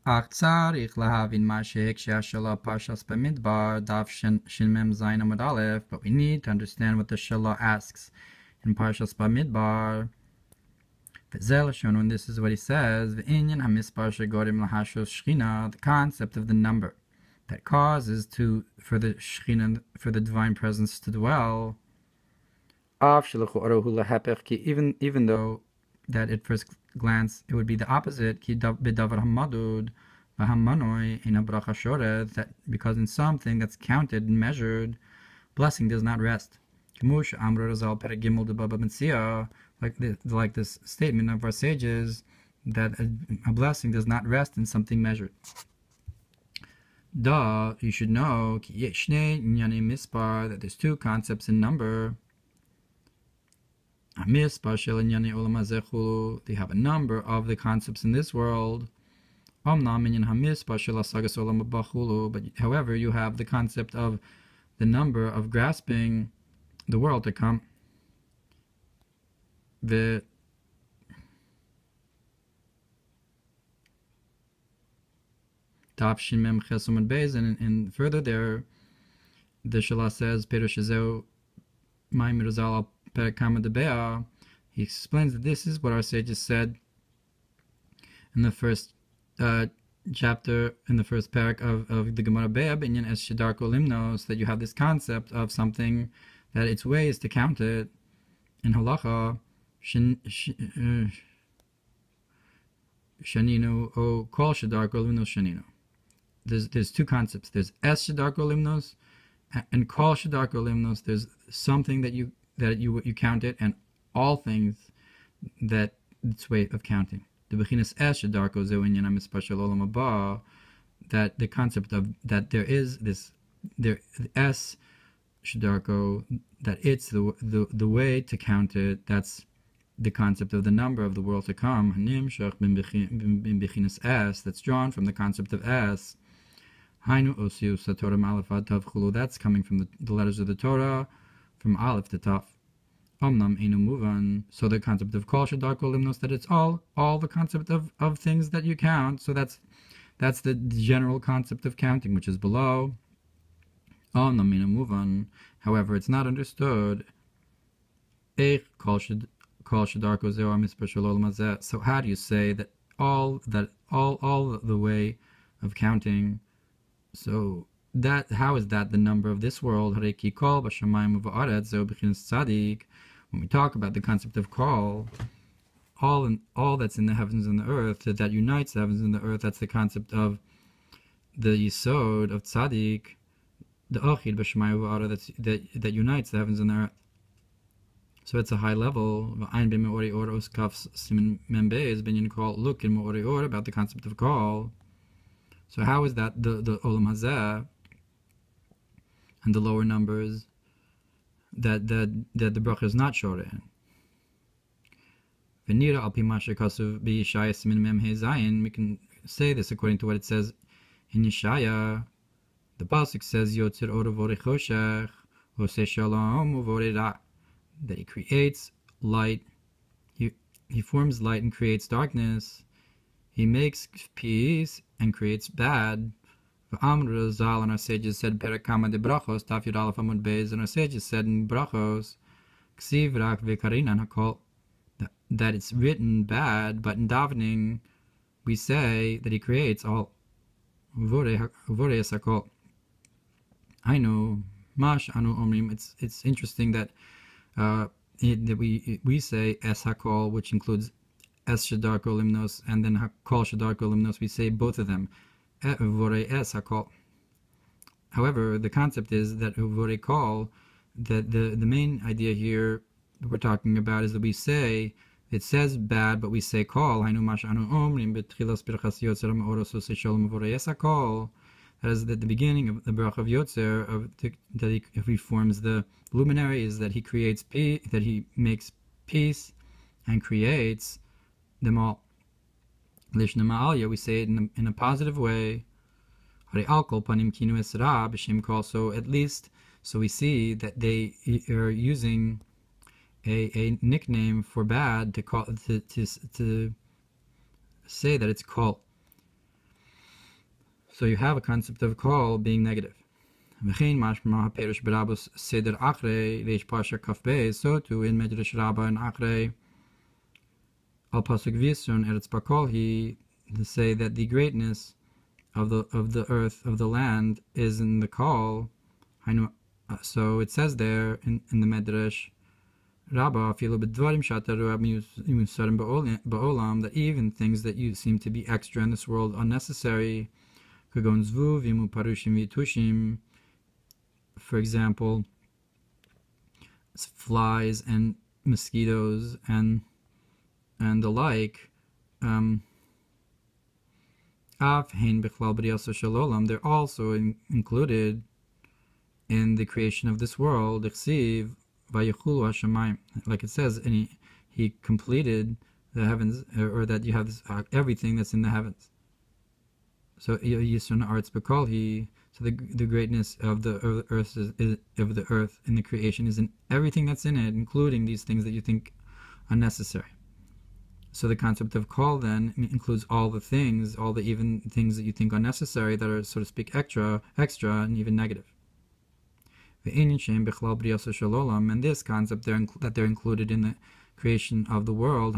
אך צריך להבין מה שהקשה של פרשס במדבר, דף ש"מ זין עמוד א', but we need to understand what the Shalah asks in Parshas Bamidbar. And this is what he says, the concept of the number that causes for the Shechina, for the divine presence to dwell, even though that at first glance it would be the opposite, that because in something that's counted and measured, blessing does not rest. Like this statement of our sages, that a blessing does not rest in something measured. You should know that there's two concepts in number. They have a number of the concepts in this world. But however, you have the concept of the number of grasping the world to come. And further there, the Shalah says, he explains that this is what our sages said in the first chapter, in the first parak of the Gemara Be'ab, in Es Sdarko Limnos, that you have this concept of something, that its way is to count it. In halacha, shaninu o kol shedarko limnos shaninu. There's two concepts. There's es shedarko limnos and kol shedarko limnos. There's something that you count it, and all things that its way of counting. The bechinas es shedarko zeu inyan hamispar shel olam haba, that the concept of that there is this the es shedarko, that it's the way to count it. That's the concept of the number of the world to come. That's drawn from the concept of S. That's coming from the letters of the Torah, from Aleph to Taf. So the concept of Kol Shadarko Limnos, that it's all the concept of things that you count. So that's the general concept of counting, which is below. However, it's not understood. So how do you say that all the way of counting? So that, how is that the number of this world? When we talk about the concept of kol, all that's in the heavens and the earth, that unites the heavens and the earth, that's the concept of the yisod of tzaddik, the ochid b'shamayim v'ara, that unites the heavens and the earth. So it's a high level. Look in me'ori or about the concept of kol. So how is that the olam hazeh and the lower numbers that the bracha is not short in? We can say this according to what it says in Yeshaya. The pasuk says Yotzir or v'orichoshech v'oseh shalom v'orei, that he creates light, he forms light and creates darkness, he makes peace and creates bad. And our sages said Perakama de Brachos, Taf Yud Aleph Amud Beis, and our sages said in Brachos, Ksiv Rak V'Karinan Hakol, that it's written bad, but in davening we say that he creates all. Vorei Sakol. I know, Mash Anu Omrim. It's interesting that we say Es Hakol, which includes Es Shadarko Limnos, and then Hakol Shadarko Limnos. We say both of them. Vorei Es Hakol. However, the concept is that Vorei Kol, that the main idea here that we're talking about is that we say, it says bad, but we say Kol. Hainu Mash Anu Omrim B'Tchilas Birchas Yotzer Ma'oros Osei Shalom Vorei Es Hakol. That is at the beginning of the Baruch of Yotzer, that he forms the luminary, is that he creates peace, that he makes peace and creates them all. Lishna Ma'alya, we say it in a positive way. So at least, so we see that they are using a nickname for bad to say that it's kol. So you have a concept of call being negative. וכן משמע הפירוש ברבוס סדר אחרי ריש פרשה כ"ב, so too in Medrash Rabbah and אחרי al pasuk v'yisron eretz bakol he to say that the greatness of the earth, of the land, is in the call. So it says there in the Medrash Rabbah that even things that you seem to be extra in this world unnecessary, for example, flies and mosquitoes and the like, they're also included in the creation of this world. Like it says, and he completed the heavens, or that you have this, everything that's in the heavens. So so the greatness of the earth of the earth in the creation is in everything that's in it, including these things that you think unnecessary. So the concept of call then includes all the things, all the even things that you think unnecessary, that are, so to speak, extra, and even negative. And this concept that they're included in the creation of the world,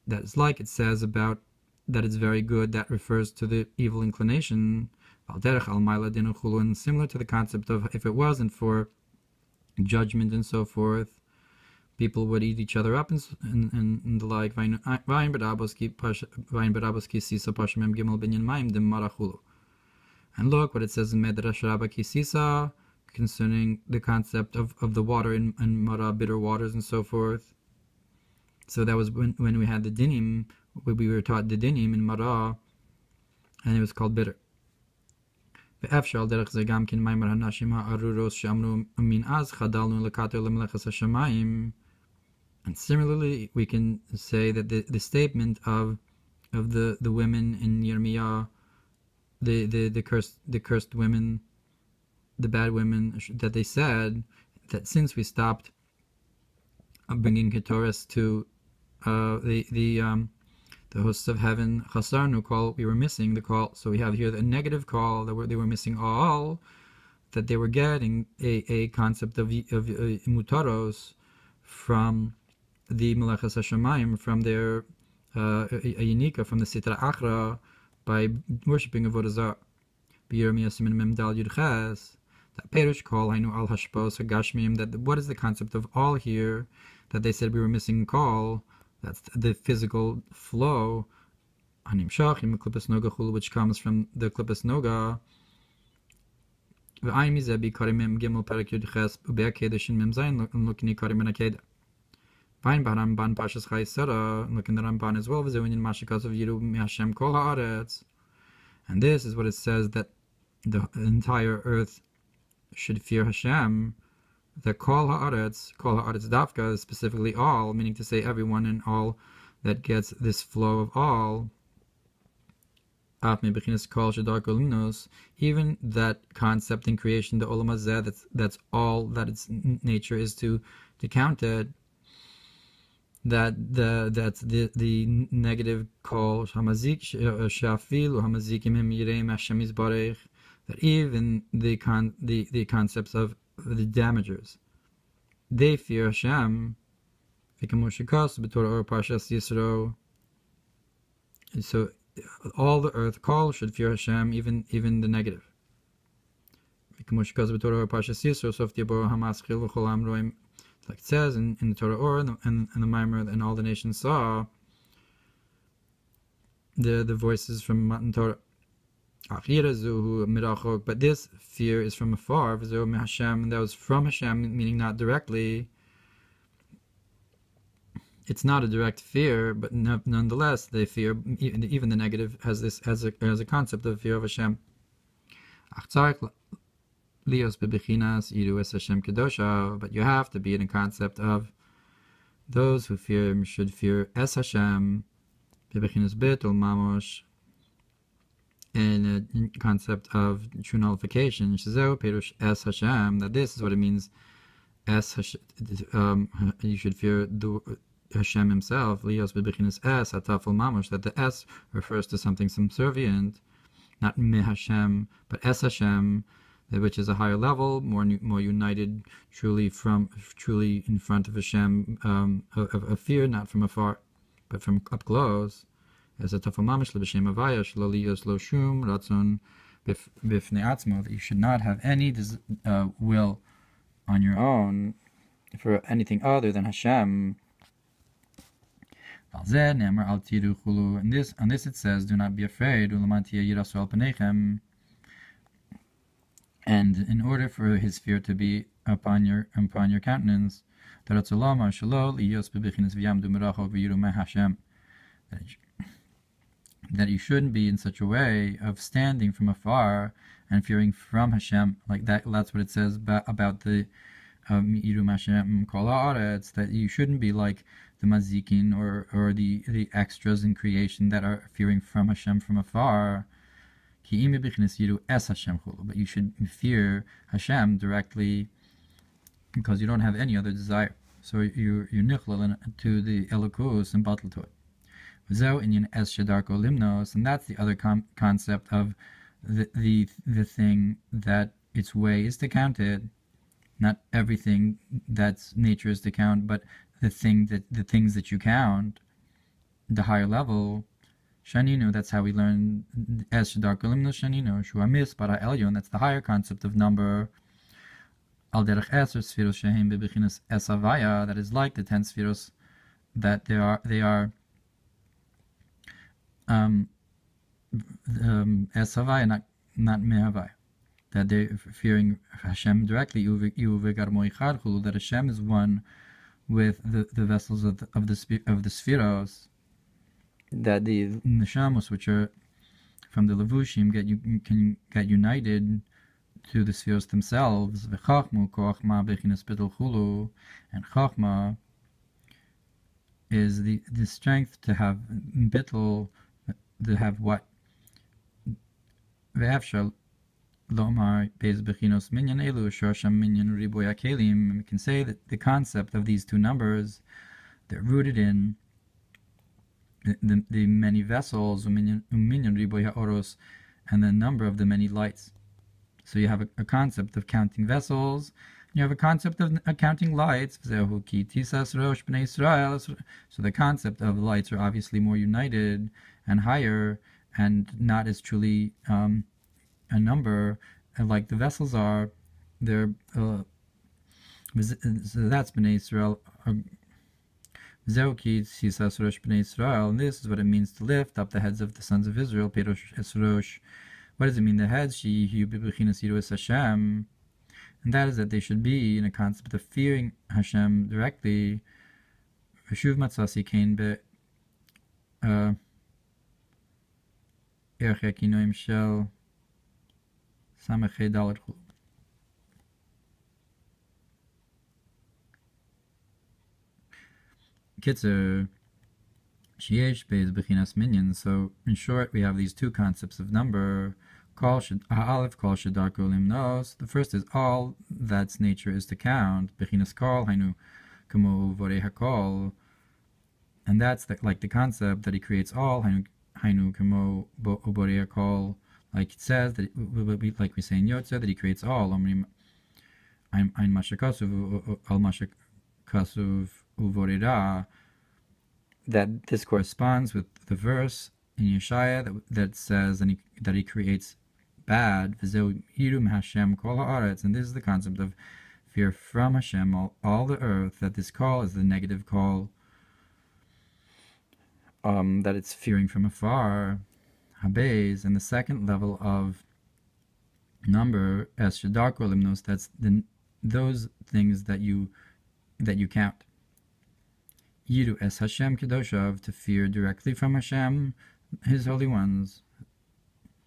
that is like it says about that it's very good, that refers to the evil inclination, and similar to the concept of if it wasn't for judgment and so forth, people would eat each other up and the like. And look what it says in Medrash Rabbah ki Sisa concerning the concept of the water in Mara, bitter waters and so forth. So that was when we had the dinim, we were taught the dinim in Mara, and it was called bitter. And similarly, we can say that the statement of the women in Yirmiyah, the cursed women, the bad women, that they said that since we stopped bringing Hatorahs to the hosts of heaven, chasarnu call, we were missing the call. So we have here the negative call, that they were missing all, that they were getting a concept of mutaros from the Melechas HaShamayim, from their Yinika, from the Sitra Achra, by worshipping Avodah Zarah. B'Yirmiyah Siman Mem Dal Yud Ches, that Perush call Hainu Al Hashpos HaGashmim, that what is the concept of all here, that they said we were missing call, that's the physical flow, Hanim Shachim Klipas Noga Chulu, which comes from the Klipas Noga. V'ayim Mizeh B'Karim Gimel Perek Yud Ches U'Be'er Kedesh Mem Zayin Lukini Karim Ben Akeda. Vayin B'Ramban Parshas Chayisara, look in the Ramban as well, V'Zewin in Mashikas of Yiru Hashem Kol Haaretz. And this is what it says, that the entire earth should fear Hashem. The Kol Haaretz Dafka is specifically all, meaning to say everyone and all that gets this flow of all. Even that concept in creation, the Olam Hazeh, that's all that its nature is to count it. That's the negative call Hamazik Shafil or Hamazikim Him Yireim Hashem Yisbarech, that even the concepts of the damagers, they fear Hashem. Parshas. So all the earth call should fear Hashem, even the negative. Like it says in the Torah or and the Mamar, and all the nations saw the voices from Matan Torah. But this fear is from afar, and that was from Hashem, meaning not directly. It's not a direct fear, but nonetheless, they fear. Even the negative has this as a concept of fear of Hashem. But you have to be in a concept of those who fear him should fear Es Hashem, in a concept of true nullification. Es Hashem, that this is what it means. You should fear Hashem himself, Lios Bebechinas S, Hatafel Mamash, that the S refers to something subservient, not Me Hashem, but Es Hashem, which is a higher level, more united, truly in front of Hashem, of fear, not from afar, but from up close. As a Tafel Mamash Lebeshem Avaya, Shlo Lios Lo Shum, Ratzon Bifnei Atzmo, that you should not have any will on your own for anything other than Hashem. On this it says, do not be afraid, and in order for his fear to be upon your countenance, that you shouldn't be in such a way of standing from afar and fearing from Hashem, like that. That's what it says about the Mi'irum Hashem Kol Haaretz, that you shouldn't be like the mazikin or the extras in creation that are fearing from Hashem from afar. But you should fear Hashem directly because you don't have any other desire. So you're nichlal to the Elokus and battle to it. And that's the other concept of the thing that its way is to count it. Not everything that's nature is to count, but the things that you count, the higher level. Shaninu, that's how we learn Es Shadar Kolimno Shaninu, Shuamis Bara Elyon, that's the higher concept of number. Al Derech Eser Sfiros Shehim Bebechinas Es Havaya, that is like the 10 Sfiros, that they are Es Havaya, not Mehavaya. That they're fearing Hashem directly, that Hashem is one with the vessels of the Sfiros, that the Shemos, which are from the Levushim, can get united to the Sfiros themselves. And Chachma is the strength to have Bittul, to have what? Lomar Bez Bechinos Minyan Elu Shosham Minyan Riboya Kelim. We can say that the concept of these two numbers, they're rooted in the many vessels, Minyan Riboya Oros, and the number of the many lights. So you have a concept of counting vessels, you have a concept of counting lights. So the concept of lights are obviously more united and higher, and not as truly a number like the vessels are. They're so that's Bnei Israel. And this is what it means to lift up the heads of the sons of Israel. What does it mean, the heads? Hashem, and that is that they should be in a concept of fearing Hashem directly. Kitzer, Sheyesh Beis Bechinas Minyan. So in short, we have these two concepts of number. Aleph Kol Shedarko Limnos. The first is all that's nature is to count. Bechinas Kol Hainu Kamo Vorei Hakol, and that's like the concept that he creates all. Hainu Kamo Vorei Hakol. Like it says that, like we say in Yotze, that he creates all. Ein Mashakasuv Al Mashakasuv Uvorira. That this corresponds with the verse in Yeshaya that says that he creates bad. And this is the concept of fear from Hashem, all the earth. That this call is the negative call. That it's fearing from afar. Habez, and the second level of number as Shadarko Limnos, that's those things that you count. Yidu es Hashem Kedoshav, to fear directly from Hashem, His holy ones.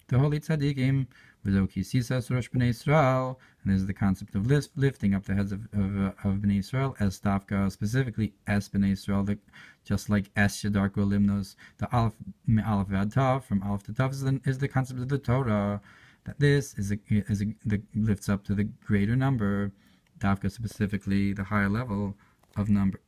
The holy tzaddikim, v'zoki Sisa Surosh B'nei Yisrael, and this is the concept of lifting up the heads of B'nei Yisrael, es Tafka, specifically es B'nei Yisrael, just like es Shadarko Limnos, the Aleph Me'alef V'ad Tav, from Aleph to Tav is the concept of the Torah, that this lifts up to the greater number, Tafka specifically, the higher level of number.